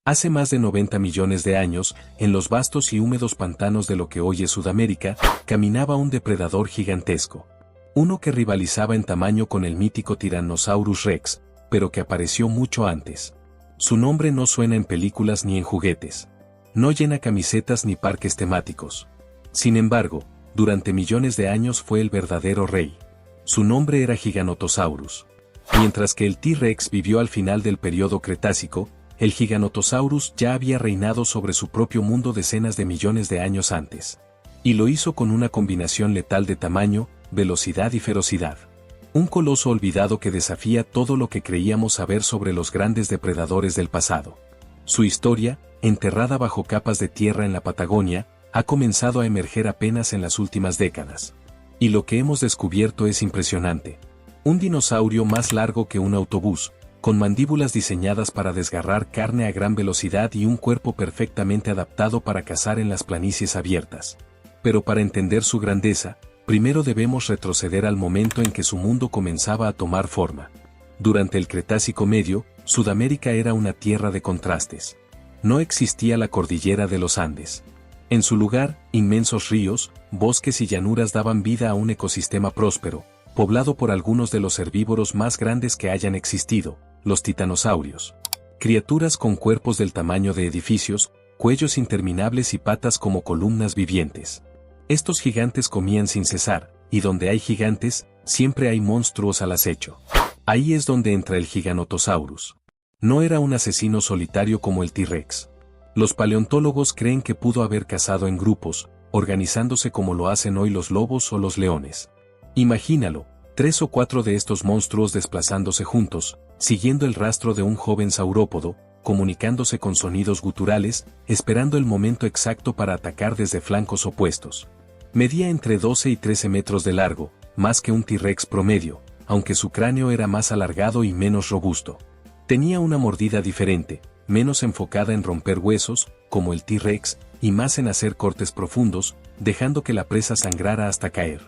Hace más de 90 millones de años, en los vastos y húmedos pantanos de lo que hoy es Sudamérica, caminaba un depredador gigantesco. Uno que rivalizaba en tamaño con el mítico Tyrannosaurus Rex, pero que apareció mucho antes. Su nombre no suena en películas ni en juguetes. No llena camisetas ni parques temáticos. Sin embargo, durante millones de años fue el verdadero rey. Su nombre era Giganotosaurus. Mientras que el T-Rex vivió al final del período Cretácico, el Giganotosaurus ya había reinado sobre su propio mundo decenas de millones de años antes. Y lo hizo con una combinación letal de tamaño, velocidad y ferocidad. Un coloso olvidado que desafía todo lo que creíamos saber sobre los grandes depredadores del pasado. Su historia, enterrada bajo capas de tierra en la Patagonia, ha comenzado a emerger apenas en las últimas décadas. Y lo que hemos descubierto es impresionante. Un dinosaurio más largo que un autobús, con mandíbulas diseñadas para desgarrar carne a gran velocidad y un cuerpo perfectamente adaptado para cazar en las planicies abiertas. Pero para entender su grandeza, primero debemos retroceder al momento en que su mundo comenzaba a tomar forma. Durante el Cretácico Medio, Sudamérica era una tierra de contrastes. No existía la cordillera de los Andes. En su lugar, inmensos ríos, bosques y llanuras daban vida a un ecosistema próspero, poblado por algunos de los herbívoros más grandes que hayan existido, los titanosaurios. Criaturas con cuerpos del tamaño de edificios, cuellos interminables y patas como columnas vivientes. Estos gigantes comían sin cesar, y donde hay gigantes, siempre hay monstruos al acecho. Ahí es donde entra el Giganotosaurus. No era un asesino solitario como el T-Rex. Los paleontólogos creen que pudo haber cazado en grupos, organizándose como lo hacen hoy los lobos o los leones. Imagínalo, 3 o 4 de estos monstruos desplazándose juntos, siguiendo el rastro de un joven saurópodo, comunicándose con sonidos guturales, esperando el momento exacto para atacar desde flancos opuestos. Medía entre 12 y 13 metros de largo, más que un T-Rex promedio, aunque su cráneo era más alargado y menos robusto. Tenía una mordida diferente, menos enfocada en romper huesos, como el T-Rex, y más en hacer cortes profundos, dejando que la presa sangrara hasta caer.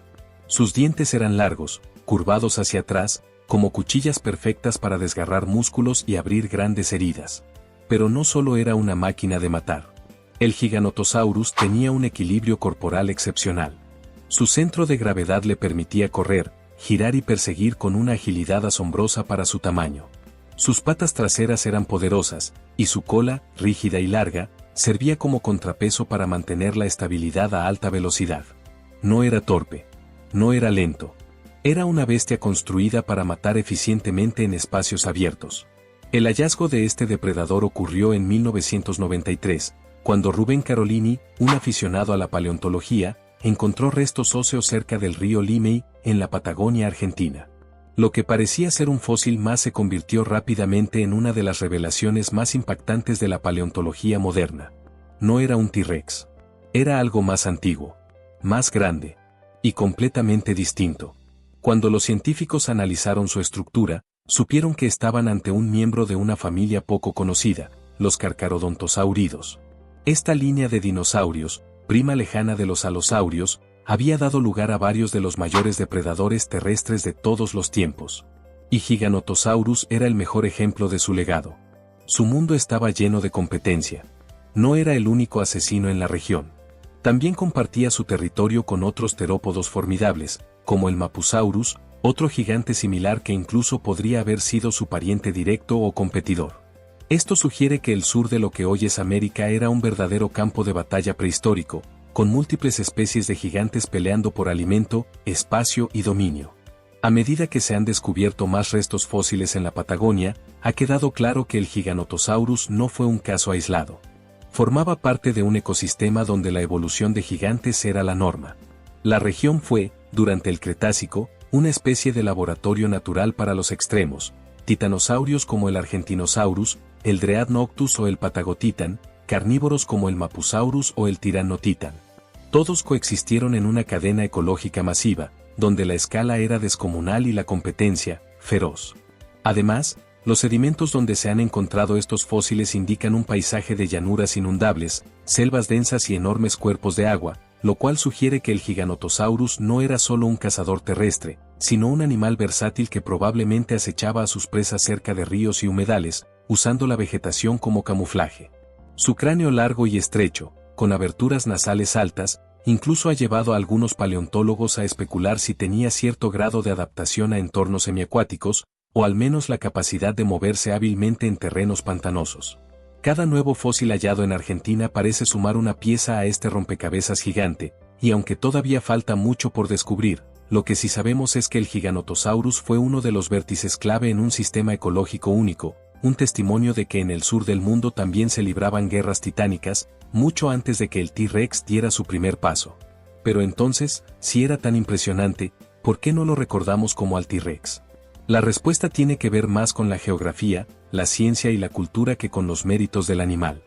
Sus dientes eran largos, curvados hacia atrás, como cuchillas perfectas para desgarrar músculos y abrir grandes heridas. Pero no solo era una máquina de matar. El Giganotosaurus tenía un equilibrio corporal excepcional. Su centro de gravedad le permitía correr, girar y perseguir con una agilidad asombrosa para su tamaño. Sus patas traseras eran poderosas, y su cola, rígida y larga, servía como contrapeso para mantener la estabilidad a alta velocidad. No era torpe. No era lento. Era una bestia construida para matar eficientemente en espacios abiertos. El hallazgo de este depredador ocurrió en 1993, cuando Rubén Carolini, un aficionado a la paleontología, encontró restos óseos cerca del río Limay, en la Patagonia Argentina. Lo que parecía ser un fósil más se convirtió rápidamente en una de las revelaciones más impactantes de la paleontología moderna. No era un T-Rex. Era algo más antiguo, más grande y completamente distinto. Cuando los científicos analizaron su estructura, supieron que estaban ante un miembro de una familia poco conocida, los Carcharodontosauridos. Esta línea de dinosaurios, prima lejana de los alosaurios, había dado lugar a varios de los mayores depredadores terrestres de todos los tiempos. Y Giganotosaurus era el mejor ejemplo de su legado. Su mundo estaba lleno de competencia. No era el único asesino en la región. También compartía su territorio con otros terópodos formidables, como el Mapusaurus, otro gigante similar que incluso podría haber sido su pariente directo o competidor. Esto sugiere que el sur de lo que hoy es América era un verdadero campo de batalla prehistórico, con múltiples especies de gigantes peleando por alimento, espacio y dominio. A medida que se han descubierto más restos fósiles en la Patagonia, ha quedado claro que el Giganotosaurus no fue un caso aislado. Formaba parte de un ecosistema donde la evolución de gigantes era la norma. La región fue, durante el Cretácico, una especie de laboratorio natural para los extremos, titanosaurios como el Argentinosaurus, el Dreadnoughtus o el Patagotitan, carnívoros como el Mapusaurus o el Tyrannotitan. Todos coexistieron en una cadena ecológica masiva, donde la escala era descomunal y la competencia, feroz. Además, los sedimentos donde se han encontrado estos fósiles indican un paisaje de llanuras inundables, selvas densas y enormes cuerpos de agua, lo cual sugiere que el Giganotosaurus no era solo un cazador terrestre, sino un animal versátil que probablemente acechaba a sus presas cerca de ríos y humedales, usando la vegetación como camuflaje. Su cráneo largo y estrecho, con aberturas nasales altas, incluso ha llevado a algunos paleontólogos a especular si tenía cierto grado de adaptación a entornos semiacuáticos, o al menos la capacidad de moverse hábilmente en terrenos pantanosos. Cada nuevo fósil hallado en Argentina parece sumar una pieza a este rompecabezas gigante, y aunque todavía falta mucho por descubrir, lo que sí sabemos es que el Giganotosaurus fue uno de los vértices clave en un sistema ecológico único, un testimonio de que en el sur del mundo también se libraban guerras titánicas, mucho antes de que el T-Rex diera su primer paso. Pero entonces, si era tan impresionante, ¿por qué no lo recordamos como al T-Rex? La respuesta tiene que ver más con la geografía, la ciencia y la cultura que con los méritos del animal.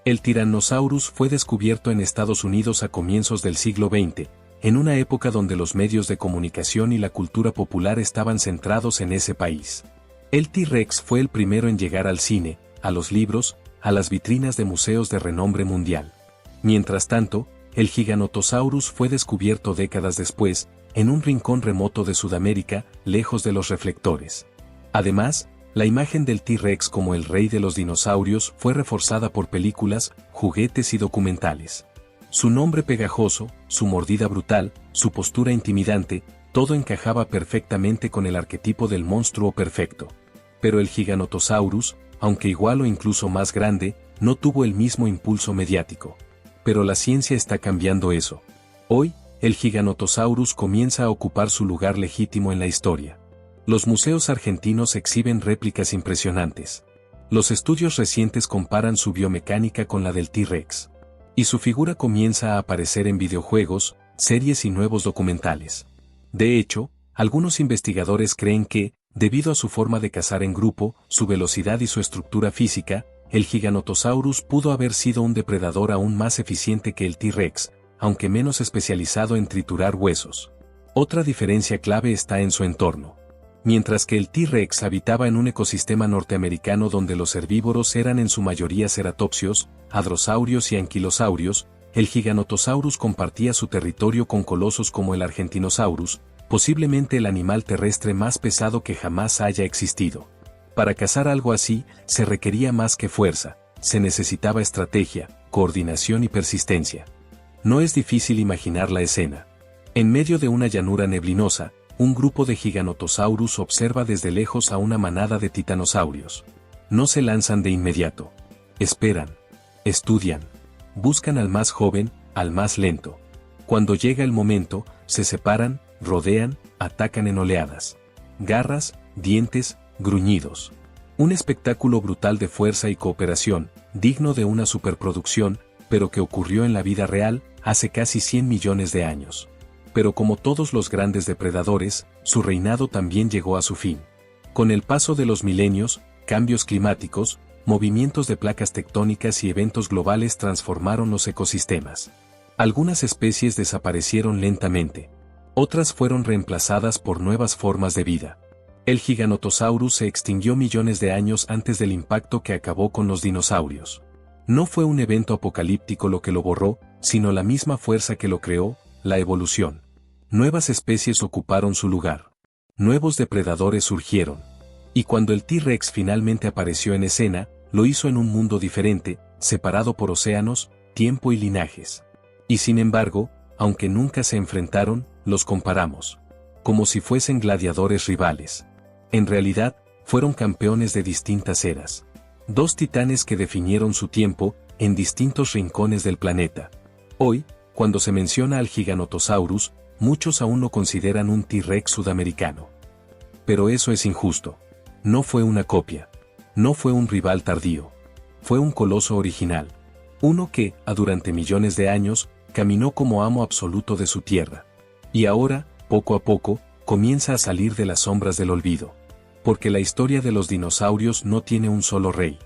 El Tyrannosaurus fue descubierto en Estados Unidos a comienzos del siglo XX, en una época donde los medios de comunicación y la cultura popular estaban centrados en ese país. El T-Rex fue el primero en llegar al cine, a los libros, a las vitrinas de museos de renombre mundial. Mientras tanto, el Giganotosaurus fue descubierto décadas después, en un rincón remoto de Sudamérica, lejos de los reflectores. Además, la imagen del T-Rex como el rey de los dinosaurios fue reforzada por películas, juguetes y documentales. Su nombre pegajoso, su mordida brutal, su postura intimidante, todo encajaba perfectamente con el arquetipo del monstruo perfecto. Pero el Giganotosaurus, aunque igual o incluso más grande, no tuvo el mismo impulso mediático. Pero la ciencia está cambiando eso. Hoy, el Giganotosaurus comienza a ocupar su lugar legítimo en la historia. Los museos argentinos exhiben réplicas impresionantes. Los estudios recientes comparan su biomecánica con la del T-Rex. Y su figura comienza a aparecer en videojuegos, series y nuevos documentales. De hecho, algunos investigadores creen que, debido a su forma de cazar en grupo, su velocidad y su estructura física, el Giganotosaurus pudo haber sido un depredador aún más eficiente que el T-Rex, aunque menos especializado en triturar huesos. Otra diferencia clave está en su entorno. Mientras que el T-Rex habitaba en un ecosistema norteamericano donde los herbívoros eran en su mayoría ceratopsios, hadrosaurios y anquilosaurios, el Giganotosaurus compartía su territorio con colosos como el Argentinosaurus, posiblemente el animal terrestre más pesado que jamás haya existido. Para cazar algo así, se requería más que fuerza, se necesitaba estrategia, coordinación y persistencia. No es difícil imaginar la escena. En medio de una llanura neblinosa, un grupo de Giganotosaurus observa desde lejos a una manada de titanosaurios. No se lanzan de inmediato. Esperan. Estudian. Buscan al más joven, al más lento. Cuando llega el momento, se separan, rodean, atacan en oleadas. Garras, dientes, gruñidos. Un espectáculo brutal de fuerza y cooperación, digno de una superproducción, pero que ocurrió en la vida real, hace casi 100 millones de años. Pero como todos los grandes depredadores, su reinado también llegó a su fin. Con el paso de los milenios, cambios climáticos, movimientos de placas tectónicas y eventos globales transformaron los ecosistemas. Algunas especies desaparecieron lentamente. Otras fueron reemplazadas por nuevas formas de vida. El Giganotosaurus se extinguió millones de años antes del impacto que acabó con los dinosaurios. No fue un evento apocalíptico lo que lo borró, sino la misma fuerza que lo creó, la evolución. Nuevas especies ocuparon su lugar. Nuevos depredadores surgieron. Y cuando el T-Rex finalmente apareció en escena, lo hizo en un mundo diferente, separado por océanos, tiempo y linajes. Y sin embargo, aunque nunca se enfrentaron, los comparamos. Como si fuesen gladiadores rivales. En realidad, fueron campeones de distintas eras. Dos titanes que definieron su tiempo, en distintos rincones del planeta. Hoy, cuando se menciona al Giganotosaurus, muchos aún lo consideran un T-Rex sudamericano. Pero eso es injusto. No fue una copia. No fue un rival tardío. Fue un coloso original. Uno que, durante millones de años, caminó como amo absoluto de su tierra. Y ahora, poco a poco, comienza a salir de las sombras del olvido. Porque la historia de los dinosaurios no tiene un solo rey.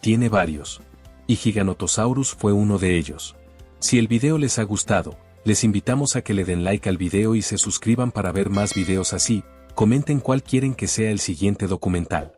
Tiene varios. Y Giganotosaurus fue uno de ellos. Si el video les ha gustado, les invitamos a que le den like al video y se suscriban para ver más videos así, comenten cuál quieren que sea el siguiente documental.